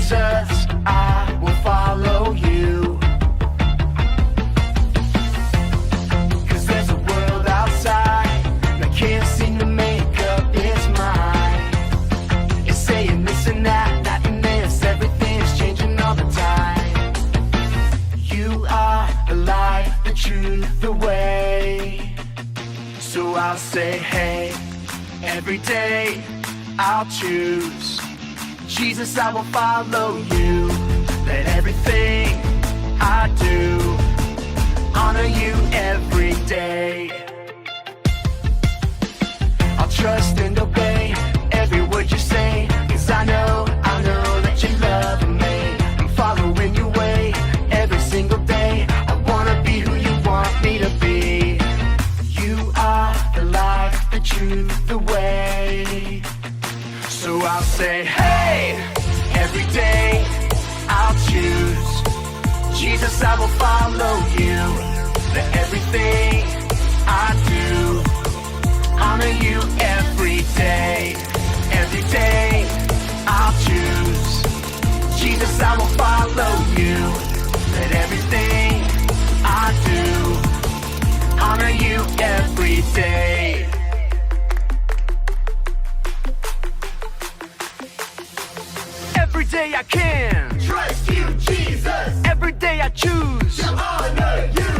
Jesus, I will follow you. 'Cause there's a world outside that can't seem to make up its mind. It's saying this and that, that and this, everything's changing all the time. You are the light, the truth, the way. So I'll say, hey, every day I'll choose Jesus, I will follow you. Let everything I do honor you every day. I'll trust and obey every word you say, 'cause I know that you love me. I'm following your way every single day. I wanna be who you want me to be. You are the light, the truth, the way. So I'll say, hey, every day I'll choose Jesus, I will follow you. Let everything I do honor you every day. Every day I'll choose Jesus, I will follow you. Let everything I do honor you every day. Every day I can trust you, Jesus. Every day I choose to honor you.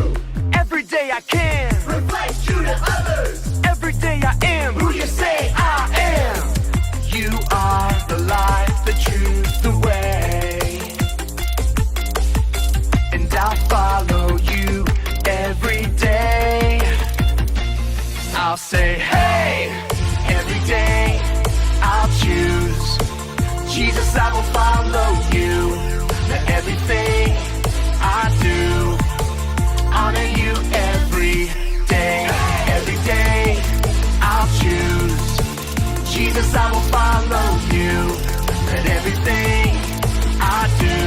Every day I can reflect you to others. Every day I am who you say I am. You are the light, the truth, the way. And I'll follow you every day. I'll say, hey, every day I'll choose Jesus, I will follow you. Let everything I do honor you every day. Every day I'll choose Jesus, I will follow you. Let everything I do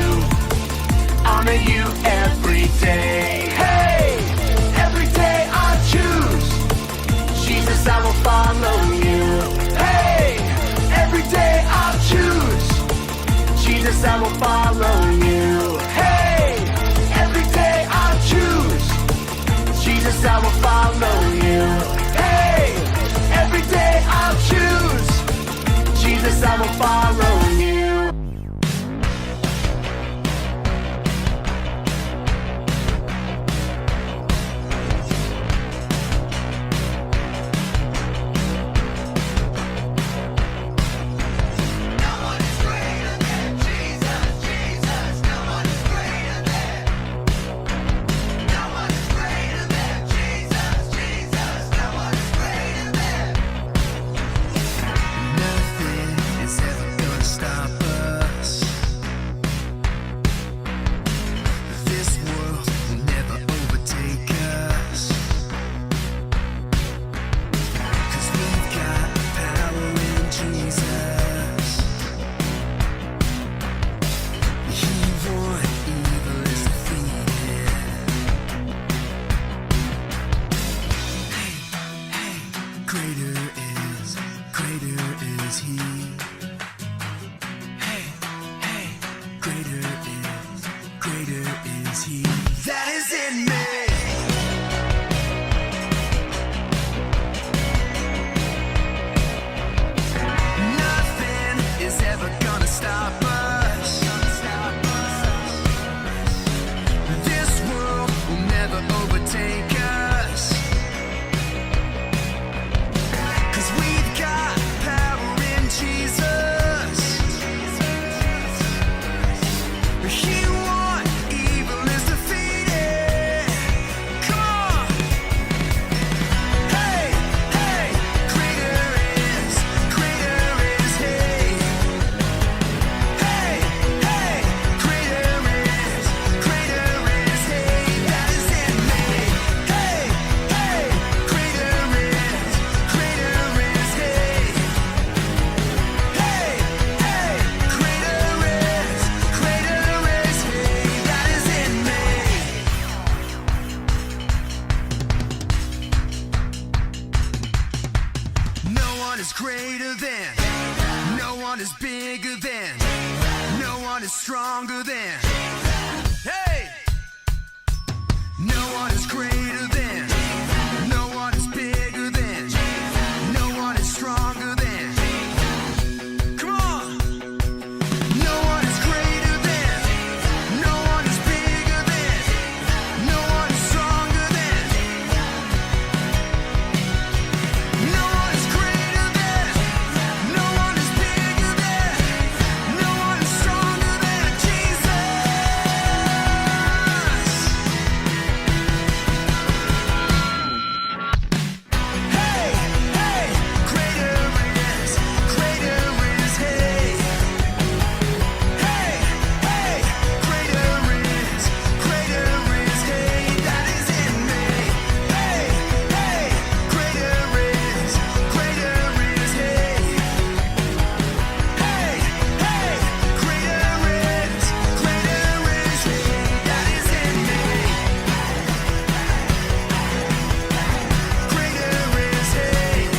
honor you every day. Hey, every day I choose Jesus, I will follow you. Hey, every day I'll choose Jesus, I will follow you. Hey, every day I'll choose Jesus, I will follow you. Hey, every day I'll choose Jesus, I will follow you. one is stronger than. Hey! No one is greater than. No one is bigger than. No one is stronger than. Come on! No one is greater than. No one is bigger than. No one is stronger than. No one is greater than. No one is bigger than. No one is stronger than Jesus. Hey, hey, greater is, hey. Hey, hey, greater is, hey, that is in me. Hey, hey, greater is, hey. Hey, hey, greater is, hey, that is in me. Greater is, hey.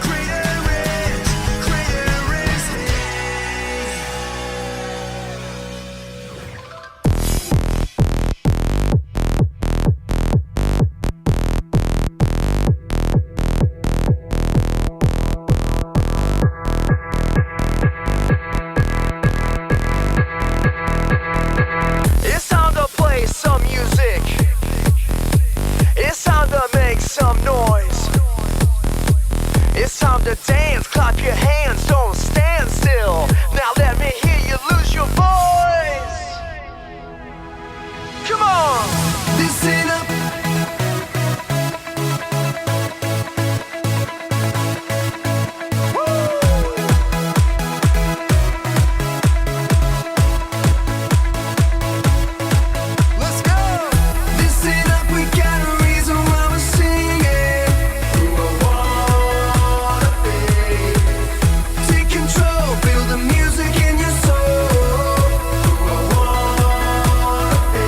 Greater is, hey. It's time to play some music. It's time to make some noise. It's time to dance, clap your hands, don't stand still. Now let me hear you lose your voice. Come on, listen up. Let's go. Listen up, we got a reason why we're singing. Who I wanna be. Take control, feel the music in your soul. Who I wanna be.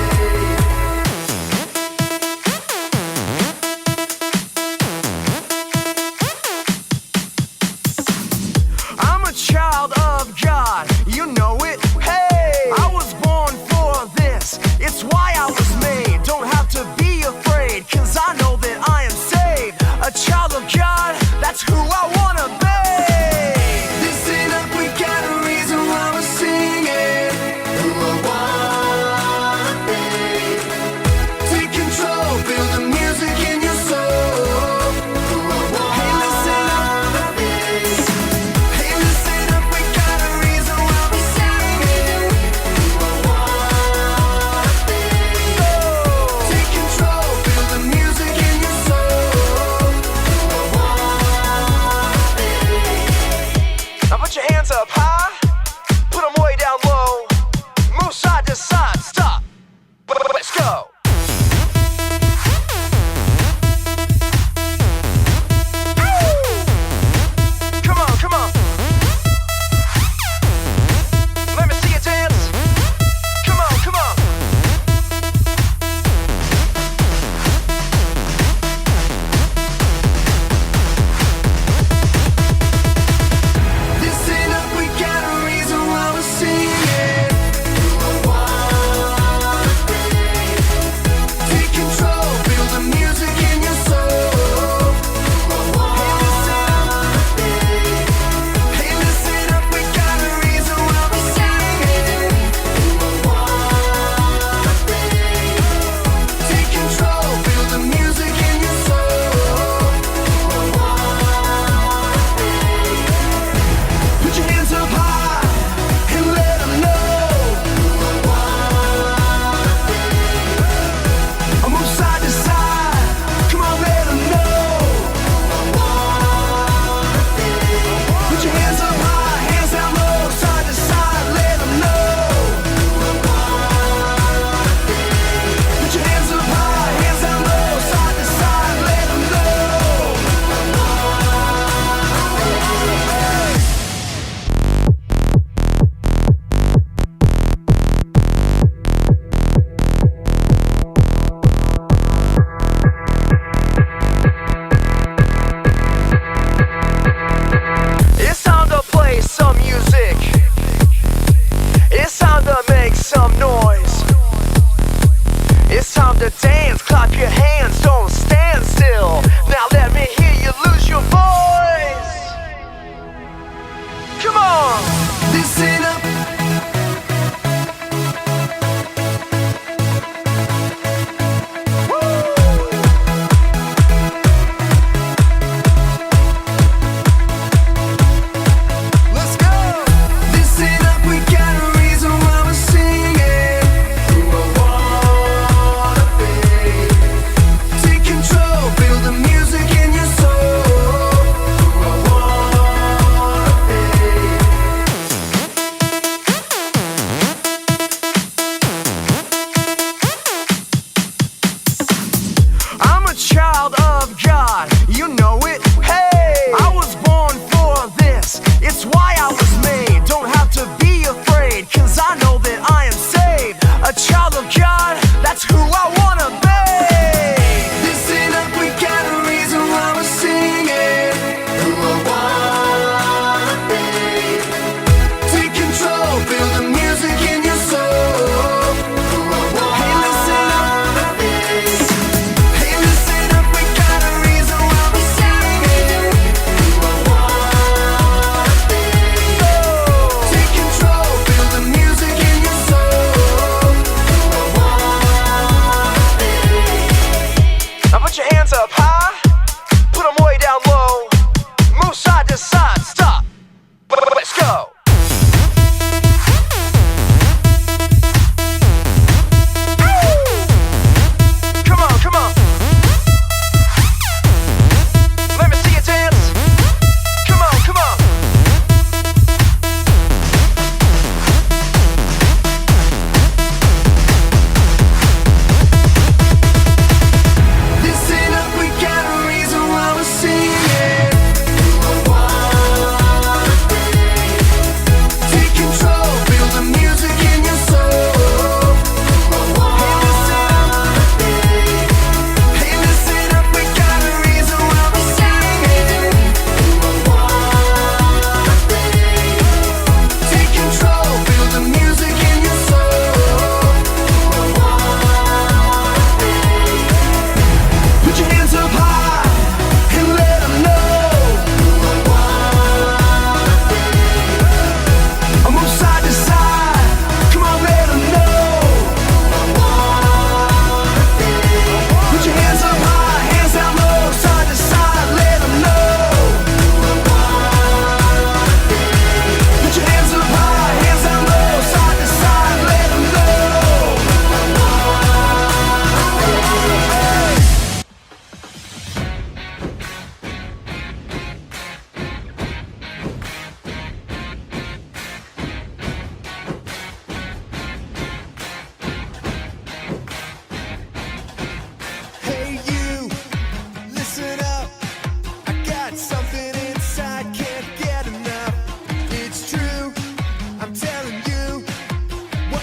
I'm a child of God, you know it. Hey, I was born for this. It's why I was made. Don't have to be afraid, 'cause I know that I am saved. A child of God, that's who I wanna be. Listen up, we got a reason why we're singing. Who I wanna be. Take control, feel the music in your soul. Who I wanna Hey, listen up. Hey, listen up, we got a reason why we're singing. Who I wanna be.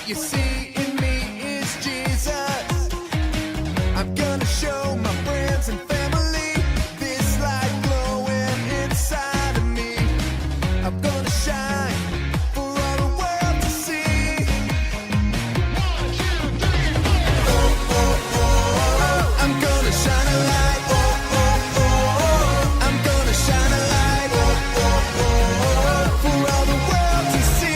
you see in me is Jesus. I'm gonna show my friends and family this light glowing inside of me. I'm gonna shine for all the world to see. 1, 2, 3, 4. Oh, oh, oh, I'm gonna shine a light. Oh, oh, oh, I'm gonna shine a light. Oh, oh, oh, for all the world to see.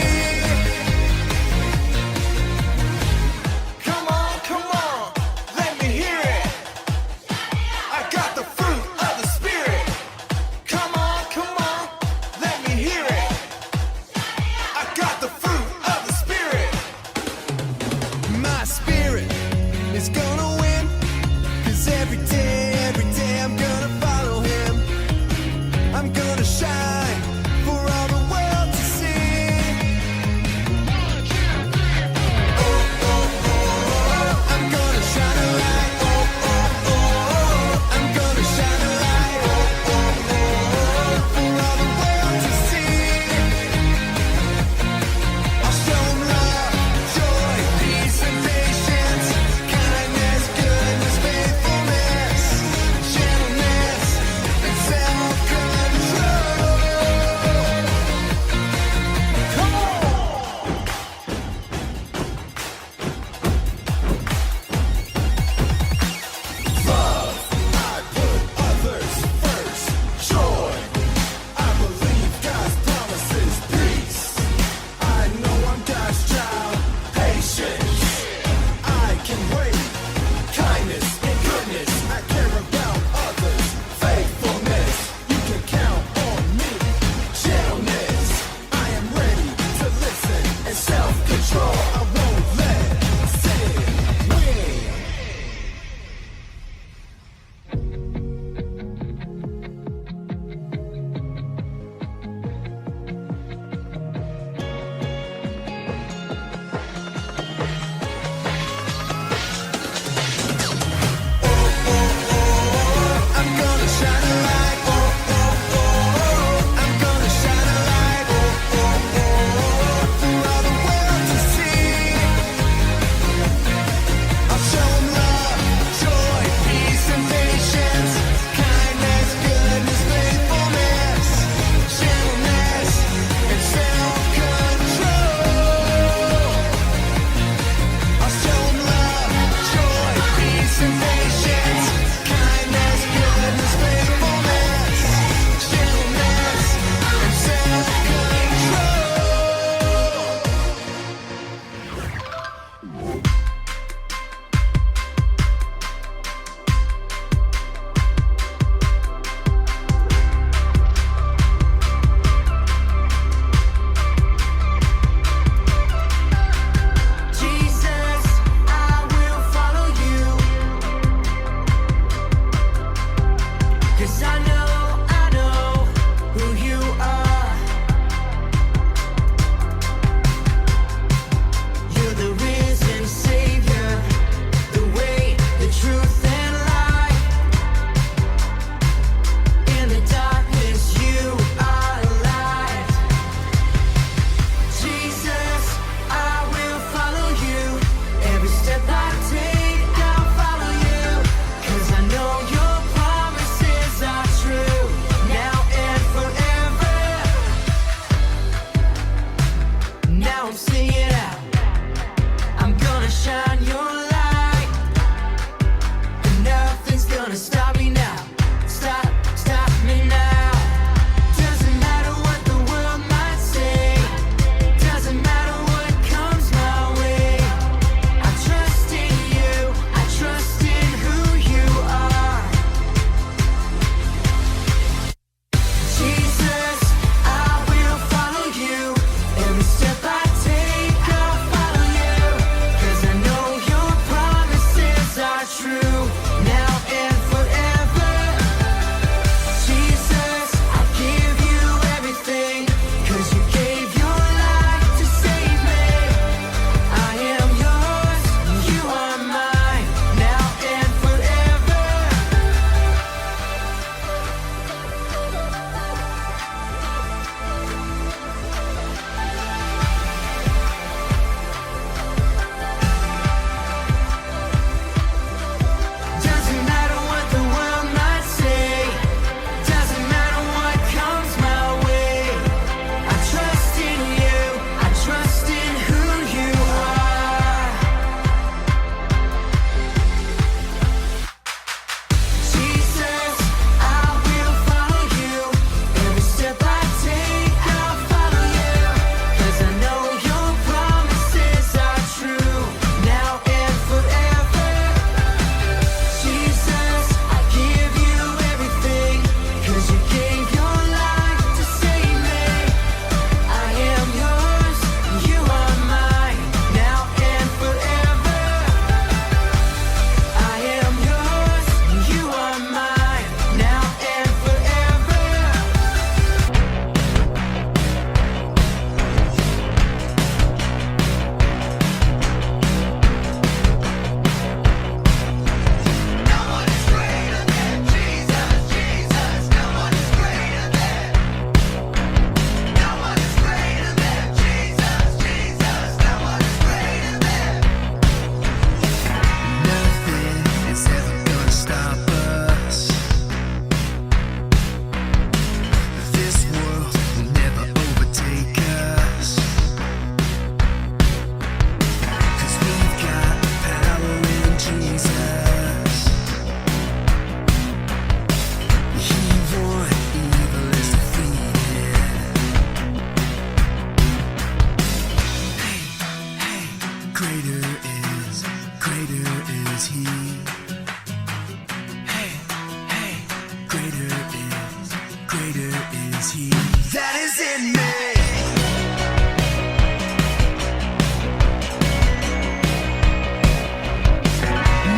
in me.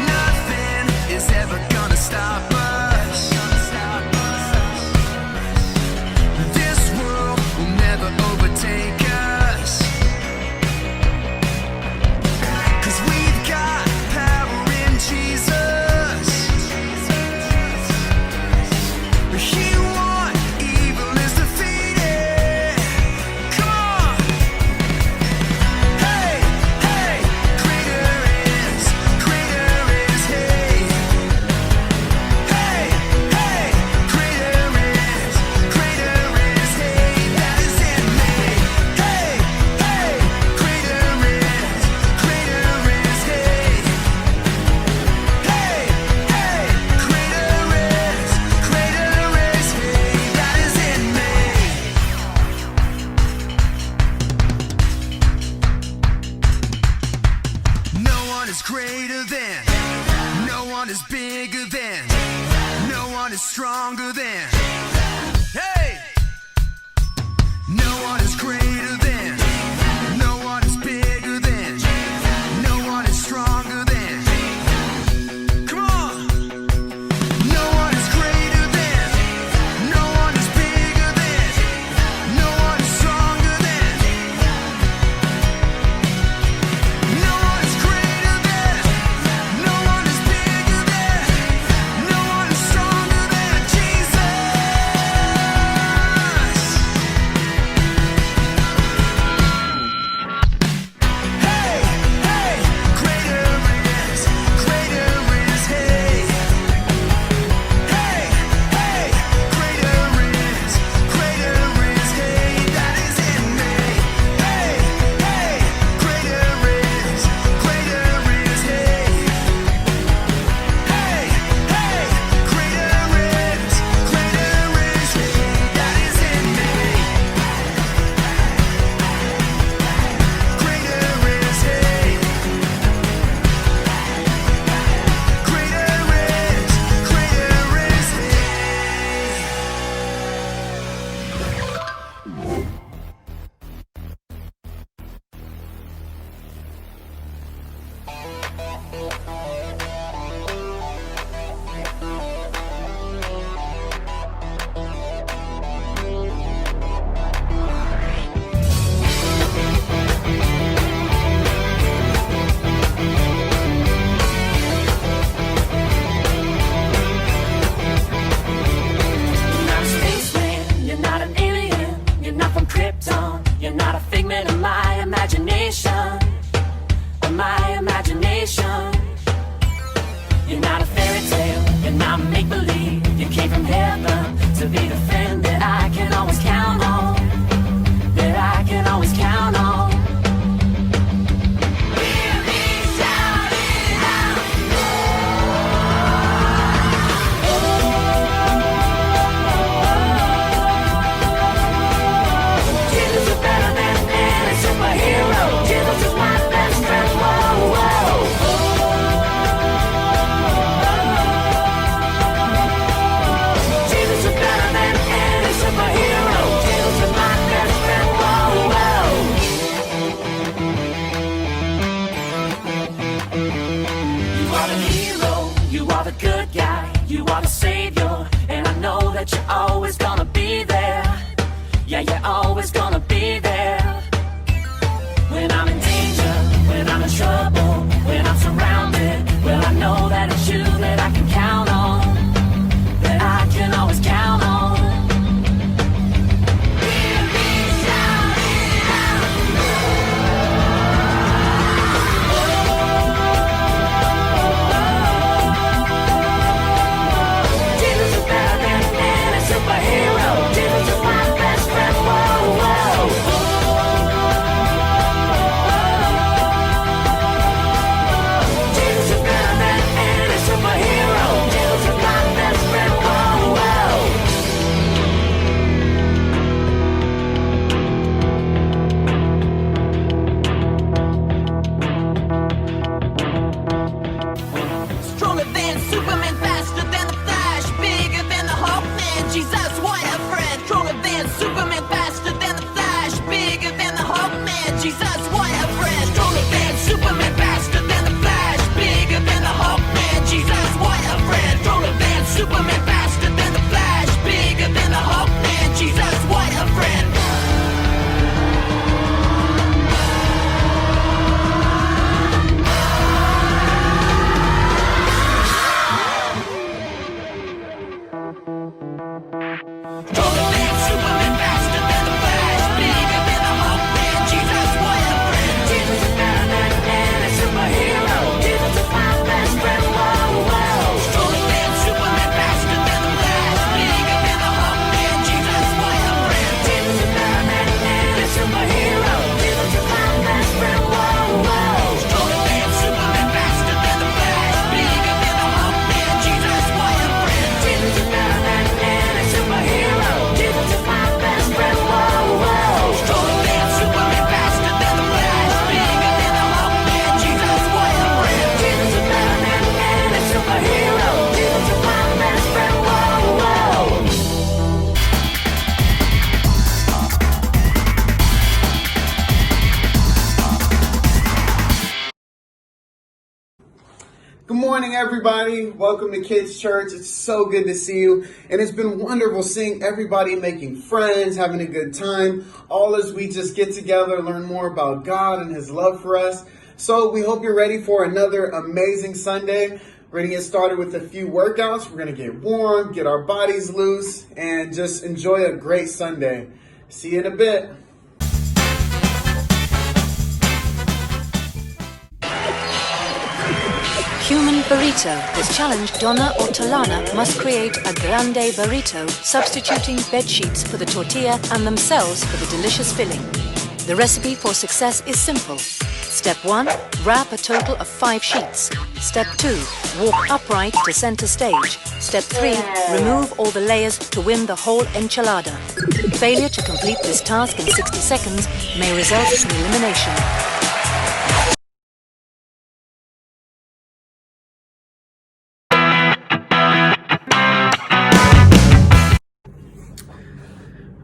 Nothing is ever gonna stop us. This world will never overtake us. 'Cause we've got power in Jesus. He won, evil is defeated. Come on. Hey, hey, greater is he. Hey, hey, greater is he that is in me. Hey, hey, greater is he. Hey, hey, greater is he that is in me. No one is greater than, no one is bigger than, no one is stronger than. Hey! No one is greater than, no one is bigger than, no one is stronger than. Come on! No one is greater than, no one is bigger than, no one is stronger than. No one is greater than, no one is bigger than, no one is stronger than Jesus. Hey, hey, greater is he. Hey, hey, greater is he that is in me. Hey, hey, greater is he. Hey, hey, greater is he that is in me. Greater is he. You're not a spaceman, you're not an alien, you're not from Krypton, you're not a figment of my imagination, You're not a fairy tale, you're not make-believe, you came from heaven to be the friend that I can always count on, that I can always count on. Hear me shout it out. Jesus is better than any superhero. Jesus is my best friend. Whoa, whoa. Jesus is better than any superhero. Jesus is my best friend. Whoa, whoa. You are the hero. You are the good guy. You are the savior. And I know that you're always gonna be there. Yeah, you're always gonna be there. When I'm in danger, when I'm in trouble, when I'm surrounded, well, I know that it's you that I can count on, that I can always count on. Hear me shout it out. Jesus is better than any superhero. Jesus is my best friend. Whoa, whoa. Good morning, everybody. Welcome to Kids Church. It's so good to see you. And it's been wonderful seeing everybody making friends, having a good time, all as we just get together, learn more about God and His love for us. So we hope you're ready for another amazing Sunday. We're going to get started with a few workouts. We're going to get warm, get our bodies loose, and just enjoy a great Sunday. See you in a bit. Human Burrito has challenged Donna Ortolana must create a grande burrito, substituting bed sheets for the tortilla and themselves for the delicious filling. The recipe for success is simple. Step 1, wrap a total of 5 sheets. Step 2, walk upright to center stage. Step 3, remove all the layers to win the whole enchilada. Failure to complete this task in 60 seconds may result in elimination.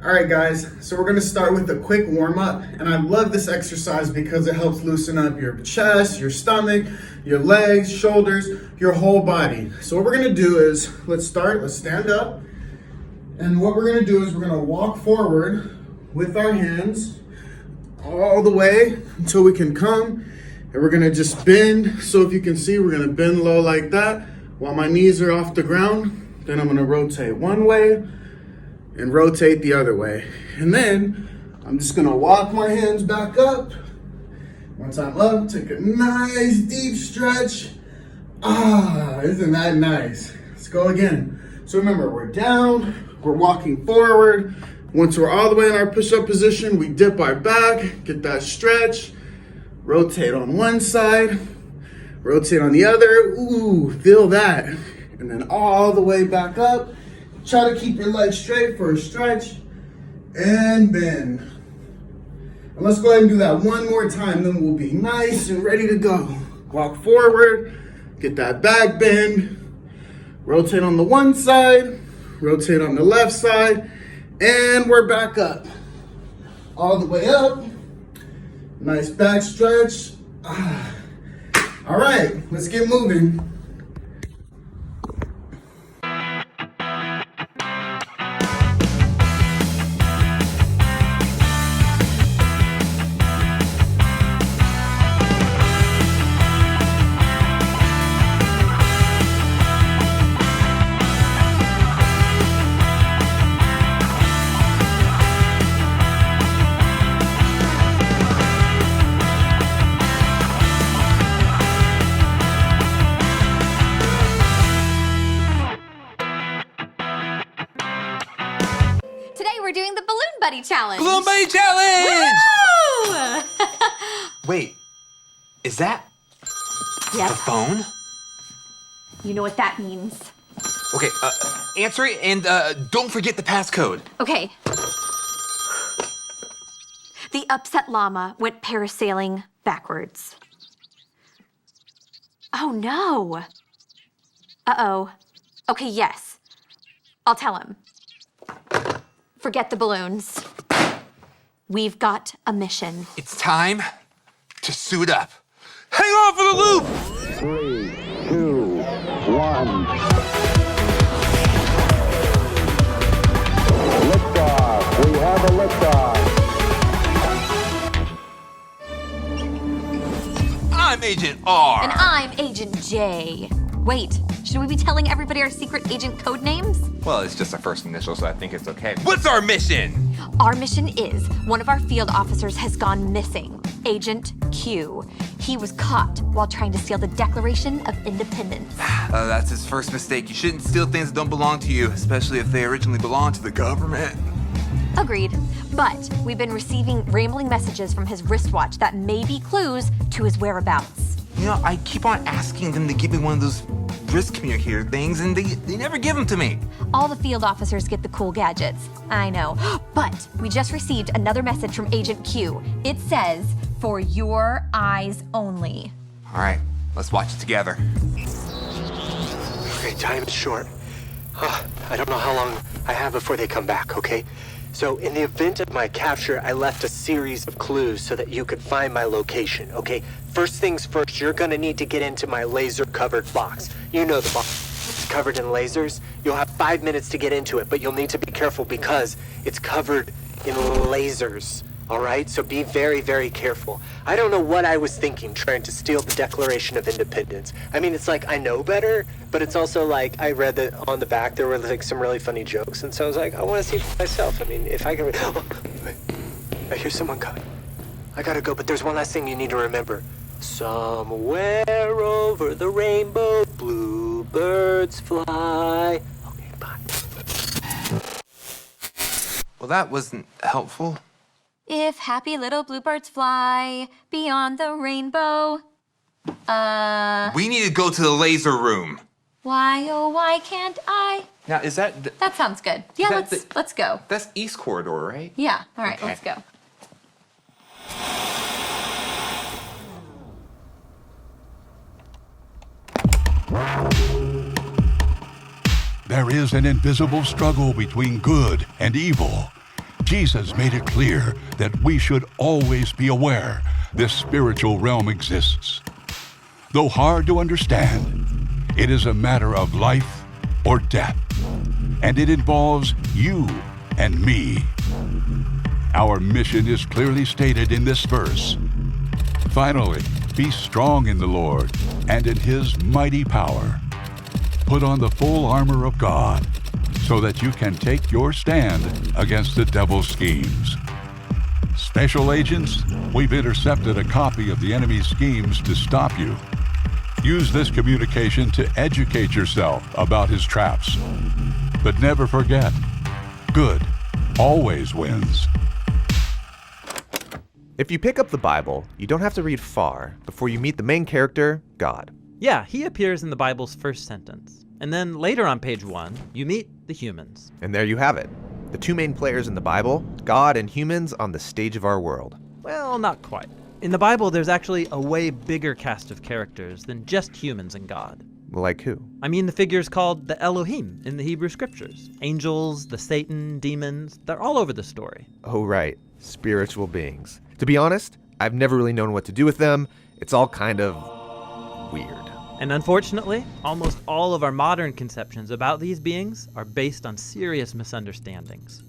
All right, guys, so we're gonna start with a quick warm-up, and I love this exercise because it helps loosen up your chest, your stomach, your legs, shoulders, your whole body. So what we're gonna do is, let's stand up, and what we're gonna do is we're gonna walk forward with our hands all the way until we can come, and we're gonna just bend. So if you can see, we're gonna bend low like that while my knees are off the ground. Then I'm gonna rotate one way, and rotate the other way. And then I'm just gonna walk my hands back up. Once I'm up, take a nice deep stretch. Isn't that nice? Let's go again. So remember, we're down, we're walking forward. Once we're all the way in our push-up position, we dip our back, get that stretch, rotate on one side, rotate on the other. Ooh, feel that. And then all the way back up. Try to keep your legs straight for a stretch and bend. And let's go ahead and do that one more time, then we'll be nice and ready to go. Walk forward, get that back bend, rotate on the one side, rotate on the left side, and we're back up. All the way up, nice back stretch. All right, let's get moving. Today we're doing the Balloon Buddy Challenge. Balloon Buddy Challenge! Woo! Wait, is that Yep. the phone? You know what that means. Okay, answer it and don't forget the passcode. Okay. The upset llama went parasailing backwards. Oh no. Uh-oh. Okay, yes. I'll tell him. Forget the balloons. We've got a mission. It's time to suit up. Hang on for the loop! 3, 2, 1. Liftoff. We have a liftoff. I'm Agent R. And I'm Agent J. Wait, should we be telling everybody our secret agent code names? Well, it's just our first initial, so I think it's okay. What's our mission? Our mission is one of our field officers has gone missing. Agent Q. He was caught while trying to steal the Declaration of Independence. That's his first mistake. You shouldn't steal things that don't belong to you, especially if they originally belonged to the government. Agreed. But we've been receiving rambling messages from his wristwatch that may be clues to his whereabouts. You know, I keep on asking them to give me one of those wrist communicator things, and they never give them to me. All the field officers get the cool gadgets. I know. But we just received another message from Agent Q. It says, "For your eyes only." All right, let's watch it together. Okay, time is short. I don't know how long I have before they come back, okay? So in the event of my capture, I left a series of clues so that you could find my location, okay? First things first, you're gonna need to get into my laser-covered box. You know the box. It's covered in lasers. You'll have 5 minutes to get into it, but you'll need to be careful because it's covered in lasers, all right? So be very, very careful. I don't know what I was thinking trying to steal the Declaration of Independence. I mean, it's like I know better, but it's also like I read that on the back there were like some really funny jokes, and so I was like, I want to see it for myself. I mean, if I can... Oh, wait. I hear someone coming. I gotta go, but there's one last thing you need to remember. Somewhere over the rainbow, bluebirds fly. Okay, bye. Well, that wasn't helpful. If happy little bluebirds fly beyond the rainbow. We need to go to the laser room. Why, oh, why can't I? Now, is that... That sounds good. Yeah, that let's go. That's East Corridor, right? Yeah, all right, Okay. let's go. There is an invisible struggle between good and evil. Jesus made it clear that we should always be aware this spiritual realm exists. Though hard to understand, it is a matter of life or death, and it involves you and me. Our mission is clearly stated in this verse. Finally, be strong in the Lord and in His mighty power. Put on the full armor of God so that you can take your stand against the devil's schemes. Special agents, we've intercepted a copy of the enemy's schemes to stop you. Use this communication to educate yourself about his traps. But never forget, good always wins. If you pick up the Bible, you don't have to read far before you meet the main character, God. Yeah, he appears in the Bible's first sentence. And then later on page 1, you meet the humans. And there you have it. The two main players in the Bible, God and humans on the stage of our world. Well, not quite. In the Bible, there's actually a way bigger cast of characters than just humans and God. Like who? I mean the figures called the Elohim in the Hebrew scriptures. Angels, the Satan, demons, they're all over the story. Oh, right. Spiritual beings. To be honest, I've never really known what to do with them. It's all kind of weird. And unfortunately, almost all of our modern conceptions about these beings are based on serious misunderstandings.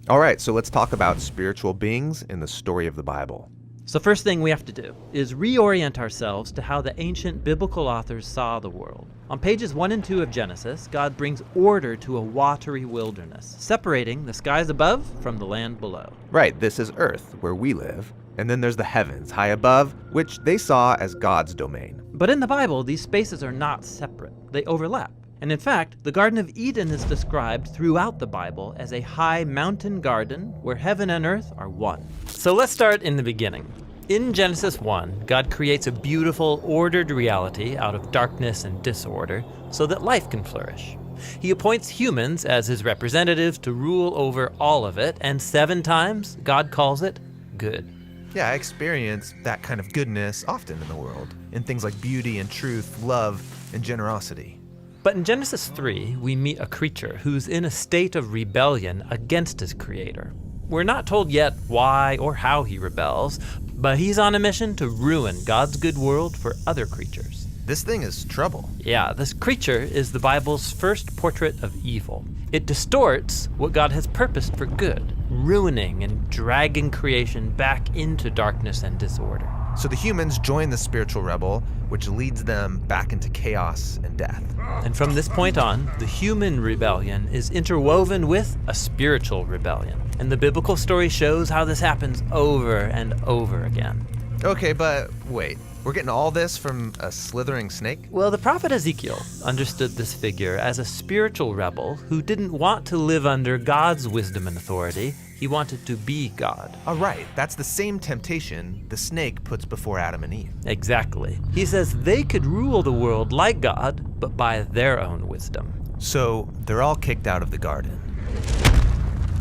All right, so let's talk about spiritual beings in the story of the Bible. So first thing we have to do is reorient ourselves to how the ancient biblical authors saw the world. On pages 1 and 2 of Genesis, God brings order to a watery wilderness, separating the skies above from the land below. Right, this is Earth, where we live. And then there's the heavens, high above, which they saw as God's domain. But in the Bible, these spaces are not separate. They overlap. And in fact, the Garden of Eden is described throughout the Bible as a high mountain garden where heaven and earth are one. So let's start in the beginning. In Genesis 1, God creates a beautiful, ordered reality out of darkness and disorder so that life can flourish. He appoints humans as his representatives to rule over all of it, and 7 times God calls it good. Yeah, I experience that kind of goodness often in the world, in things like beauty and truth, love and generosity. But in Genesis 3, we meet a creature who's in a state of rebellion against his creator. We're not told yet why or how he rebels, but he's on a mission to ruin God's good world for other creatures. This thing is trouble. Yeah, this creature is the Bible's first portrait of evil. It distorts what God has purposed for good, ruining and dragging creation back into darkness and disorder. So the humans join the spiritual rebel, which leads them back into chaos and death. And from this point on, the human rebellion is interwoven with a spiritual rebellion. And the biblical story shows how this happens over and over again. Okay, but wait. We're getting all this from a slithering snake? Well, the prophet Ezekiel understood this figure as a spiritual rebel who didn't want to live under God's wisdom and authority. He wanted to be God. All right, that's the same temptation the snake puts before Adam and Eve. Exactly. He says they could rule the world like God, but by their own wisdom. So they're all kicked out of the garden.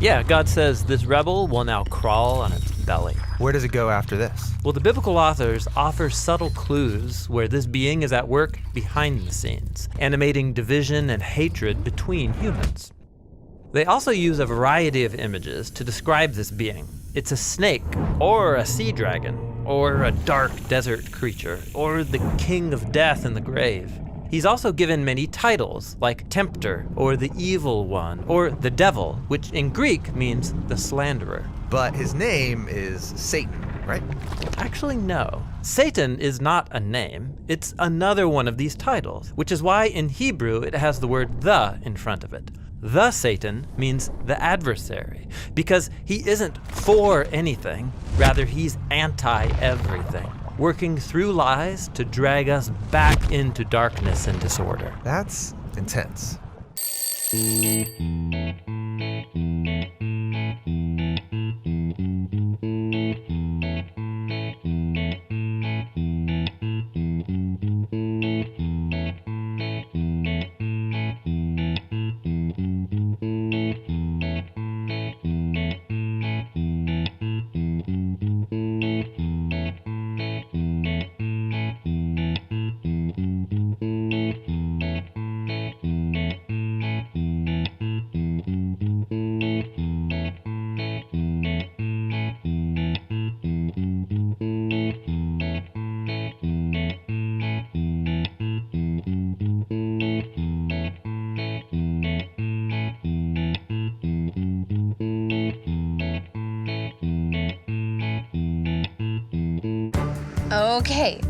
Yeah, God says this rebel will now crawl on its belly. Where does it go after this? Well, the biblical authors offer subtle clues where this being is at work behind the scenes, animating division and hatred between humans. They also use a variety of images to describe this being. It's a snake, or a sea dragon, or a dark desert creature, or the king of death in the grave. He's also given many titles, like Tempter, or the Evil One, or the Devil, which in Greek means the slanderer. But his name is Satan, right? Actually, no. Satan is not a name. It's another one of these titles, which is why in Hebrew it has the word the in front of it. The Satan means the adversary, because he isn't for anything, rather he's anti-everything, working through lies to drag us back into darkness and disorder. That's intense. Okay.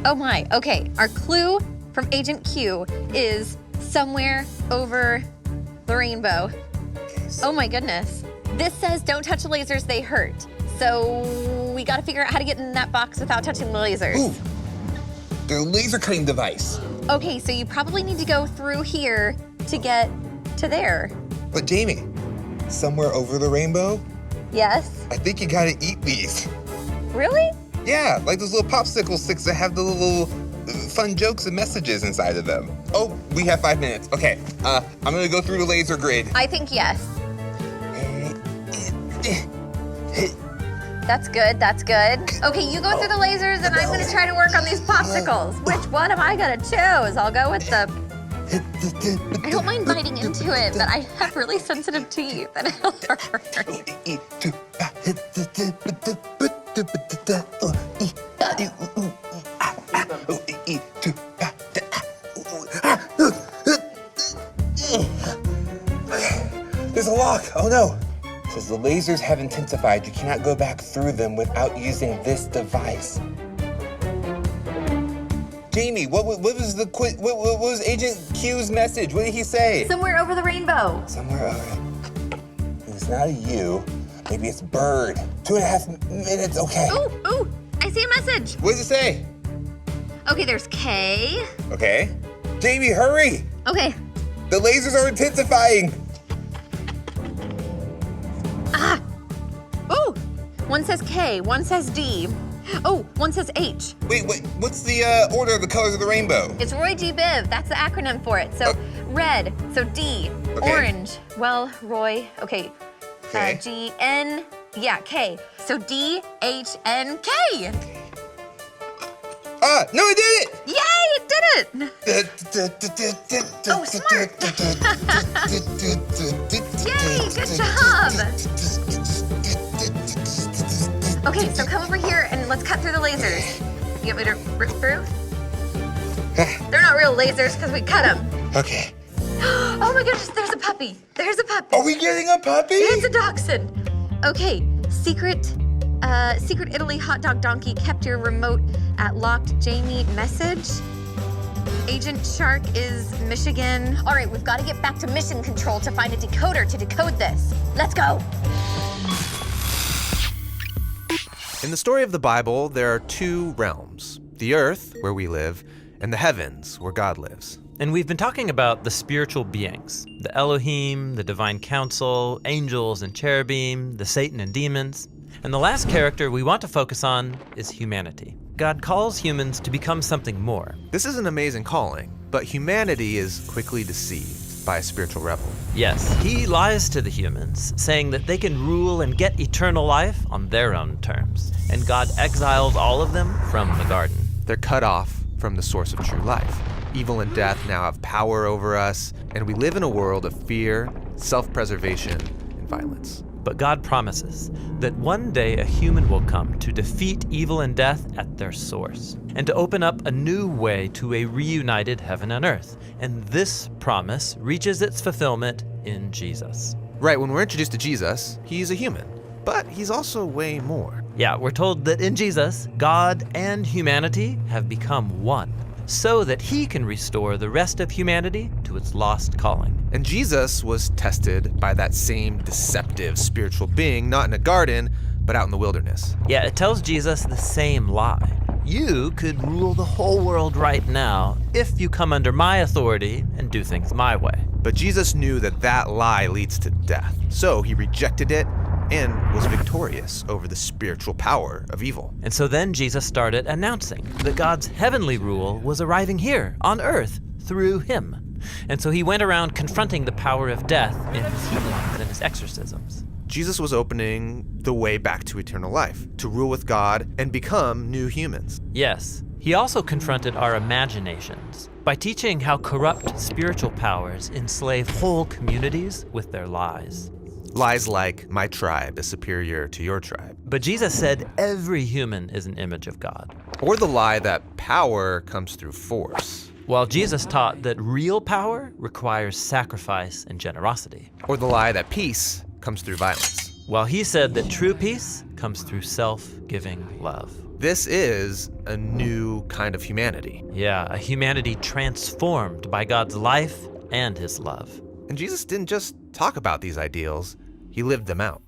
Oh my, okay. Our clue from Agent Q is somewhere over the rainbow. Oh my goodness. This says don't touch the lasers, they hurt. So we gotta figure out how to get in that box without touching the lasers. Ooh, their laser cutting device. Okay, so you probably need to go through here to get to there. But Jamie, somewhere over the rainbow, Yes? I think you gotta eat these. Really? Yeah, like those little popsicle sticks that have the little fun jokes and messages inside of them. Oh, we have 5 minutes. Okay, I'm gonna go through the laser grid. I think yes. That's good, that's good. Okay, you go through the lasers and I'm gonna try to work on these popsicles. Which one am I gonna choose? I'll go with the... I don't mind biting into it, but I have really sensitive teeth and it'll hurt. There's a lock. Oh no. It says the lasers have intensified. You cannot go back through them without using this device. Jamie, what was Agent Q's message? What did he say? Somewhere over the rainbow. Somewhere over. It's not a U. Maybe it's bird. 2.5 minutes. Okay. Ooh, I see a message. What does it say? Okay, there's K. Okay. Jamie, hurry. Okay. The lasers are intensifying. Ah! Ooh! One says K, one says D. Oh, one says H. Wait, what's the order of the colors of the rainbow? It's Roy G. Biv. That's the acronym for it. So red, so D. Okay. Orange. Well, Roy, okay. Okay. G, N, yeah, K. So D, H, N, K. No, it did it! Yay, it did it! Oh, smart. Yay, good job. Okay, so come over here and let's cut through the lasers. You want me to rip through? They're not real lasers because we cut them. Okay. Oh my goodness, there's a puppy. There's a puppy. Are we getting a puppy? It's a dachshund. Okay, secret Italy hot dog donkey kept your remote at locked Jamie message. Agent Shark is Michigan. All right, we've got to get back to mission control to find a decoder to decode this. Let's go. In the story of the Bible, there are 2 realms. The earth, where we live, and the heavens, where God lives. And we've been talking about the spiritual beings, the Elohim, the divine council, angels and cherubim, the Satan and demons. And the last character we want to focus on is humanity. God calls humans to become something more. This is an amazing calling, but humanity is quickly deceived by a spiritual rebel. Yes, he lies to the humans, saying that they can rule and get eternal life on their own terms. And God exiles all of them from the garden. They're cut off from the source of true life. Evil and death now have power over us, and we live in a world of fear self-preservation, and violence. But God promises that one day a human will come to defeat evil and death at their source, and to open up a new way to a reunited heaven and earth. And this promise reaches its fulfillment in Jesus. Right, when we're introduced to Jesus, he's a human, but he's also way more. Yeah, we're told that in Jesus, God and humanity have become one, so that he can restore the rest of humanity to its lost calling. And Jesus was tested by that same deceptive spiritual being, not in a garden, but out in the wilderness. Yeah, it tells Jesus the same lie. You could rule the whole world right now if you come under my authority and do things my way. But Jesus knew that that lie leads to death, so he rejected it and was victorious over the spiritual power of evil. And so then Jesus started announcing that God's heavenly rule was arriving here on earth through him. And so he went around confronting the power of death in his healings and his exorcisms. Jesus was opening the way back to eternal life, to rule with God and become new humans. Yes, he also confronted our imaginations by teaching how corrupt spiritual powers enslave whole communities with their lies. Lies like, my tribe is superior to your tribe. But Jesus said every human is an image of God. Or the lie that power comes through force. While Jesus taught that real power requires sacrifice and generosity. Or the lie that peace comes through violence. While he said that true peace comes through self-giving love. This is a new kind of humanity. Yeah, a humanity transformed by God's life and his love. And Jesus didn't just talk about these ideals, he lived them out.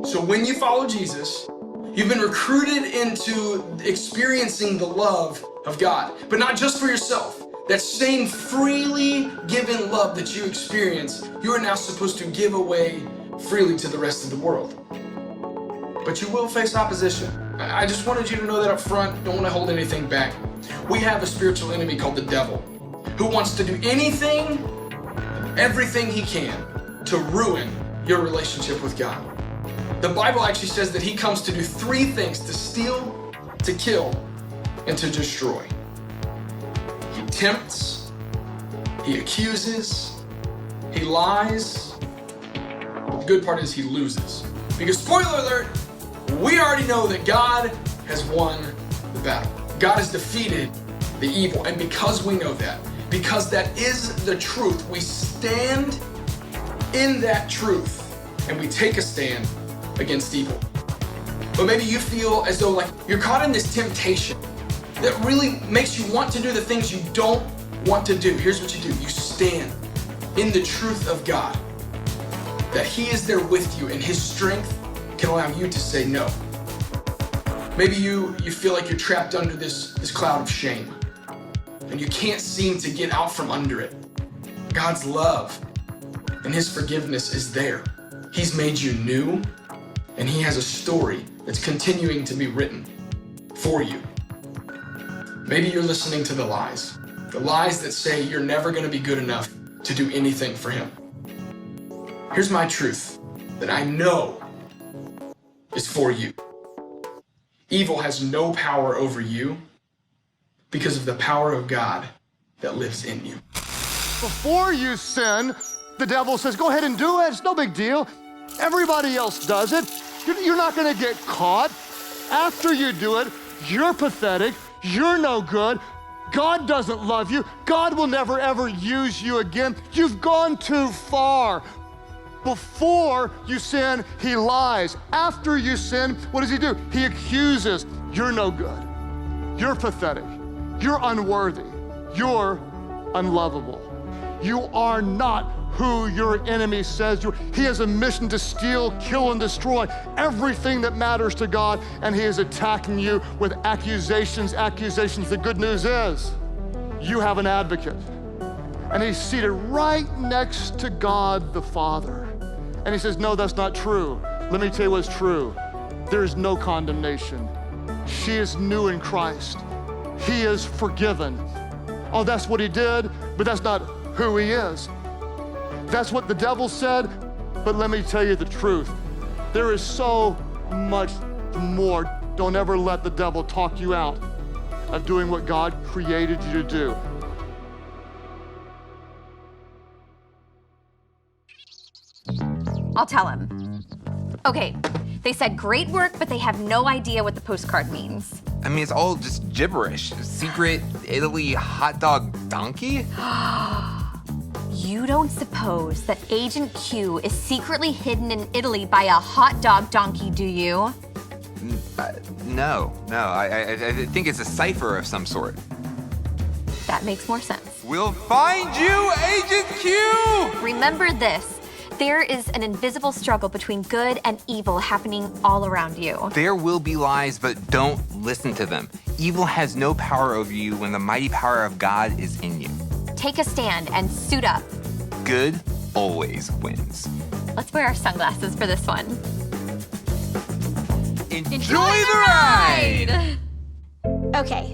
So when you follow Jesus, you've been recruited into experiencing the love of God, but not just for yourself. That same freely given love that you experience, you are now supposed to give away freely to the rest of the world. But you will face opposition. I just wanted you to know that up front. Don't want to hold anything back. We have a spiritual enemy called the devil, who wants to do anything, everything he can to ruin your relationship with God. The Bible actually says that he comes to do three things: to steal, to kill, and to destroy. He tempts, he accuses, he lies. The good part is he loses. Because spoiler alert, we already know that God has won the battle. God has defeated the evil. And because we know that, because that is the truth, we stand in that truth and we take a stand against evil. But maybe you feel as though like you're caught in this temptation that really makes you want to do the things you don't want to do. Here's what you do. You stand in the truth of God, that he is there with you and his strength can allow you to say no. Maybe you feel like you're trapped under this cloud of shame and you can't seem to get out from under it. God's love and his forgiveness is there. He's made you new and he has a story that's continuing to be written for you. Maybe you're listening to the lies that say you're never going to be good enough to do anything for him. Here's my truth that I know is for you. Evil has no power over you because of the power of God that lives in you. Before you sin, the devil says, go ahead and do it. It's no big deal. Everybody else does it. You're not going to get caught. After you do it, you're pathetic. You're no good. God doesn't love you. God will never, ever use you again. You've gone too far. Before you sin, he lies. After you sin, what does he do? He accuses. You're no good. You're pathetic. You're unworthy. You're unlovable. You are not who your enemy says you are. He has a mission to steal, kill, and destroy everything that matters to God, and he is attacking you with accusations. The good news is you have an advocate, and he's seated right next to God the Father. And he says, no, that's not true. Let me tell you what's true. There is no condemnation. She is new in Christ. He is forgiven. Oh, that's what he did, but that's not who he is. That's what the devil said, but let me tell you the truth. There is so much more. Don't ever let the devil talk you out of doing what God created you to do. I'll tell him. Okay, they said great work, but they have no idea what the postcard means. I mean, it's all just gibberish. Secret Italy hot dog donkey? You don't suppose that Agent Q is secretly hidden in Italy by a hot dog donkey, do you? No. I think it's a cipher of some sort. That makes more sense. We'll find you, Agent Q! Remember this. There is an invisible struggle between good and evil happening all around you. There will be lies, but don't listen to them. Evil has no power over you when the mighty power of God is in you. Take a stand and suit up. Good always wins. Let's wear our sunglasses for this one. Enjoy the ride! Okay.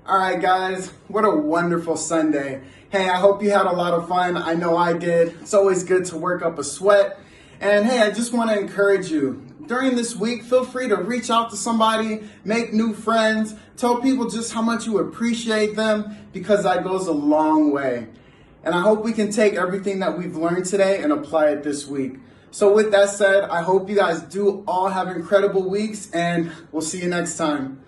All right, guys, what a wonderful Sunday. Hey, I hope you had a lot of fun. I know I did. It's always good to work up a sweat. And hey, I just want to encourage you. During this week, feel free to reach out to somebody, make new friends, tell people just how much you appreciate them, because that goes a long way. And I hope we can take everything that we've learned today and apply it this week. So with that said, I hope you guys do all have incredible weeks, and we'll see you next time.